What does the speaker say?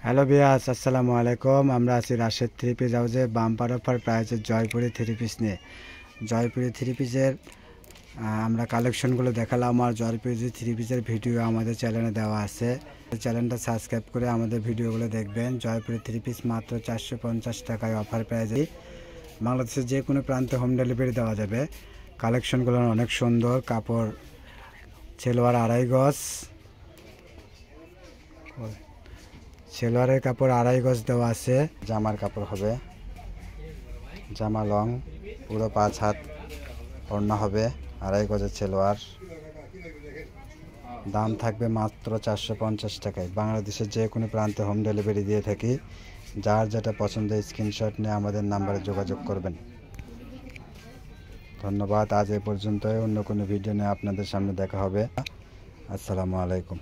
Hello বিয়াস, আসসালামু আলাইকুম। আমরা আছি রাশেদ থ্রি পিস হাউসে বাম্পার অফার প্রাইসে জয়পুরি থ্রি পিস নিয়ে। জয়পুরি থ্রি পিসের আমরা কালেকশনগুলো দেখালাম। আর জয়পুরি থ্রি পিসের ভিডিও আমাদের চ্যানেলে দেওয়া আছে। চ্যানেলটা সাবস্ক্রাইব করে আমাদের ভিডিওগুলো দেখবেন। জয়পুরি থ্রি পিস মাত্র 450 টাকায় অফার প্রাইসে বাংলাদেশের যে কোনো প্রান্তে হোম ডেলিভারি দেওয়া যাবে। কালেকশনগুলো অনেক সুন্দর। কাপড় সেলোয়ার 2.5 গজ, সেলোয়ারের কাপড় 2.5 গজ দেওয়া আছে। জামার কাপড় হবে জামা লং, পুরো 5 হাত ওড়না হবে, 2.5 গজের সেলোয়ার। দাম থাকবে মাত্র 450 টাকায়। বাংলাদেশের যে কোনো প্রান্তে হোম ডেলিভারি দিয়ে থাকি। যার যেটা পছন্দ স্ক্রিনশট নিয়ে আমাদের নাম্বারে যোগাযোগ করবেন। ধন্যবাদ। আজ এ পর্যন্তই। অন্য কোনো ভিডিও নিয়ে আপনাদের সামনে দেখা হবে। আসসালামু আলাইকুম।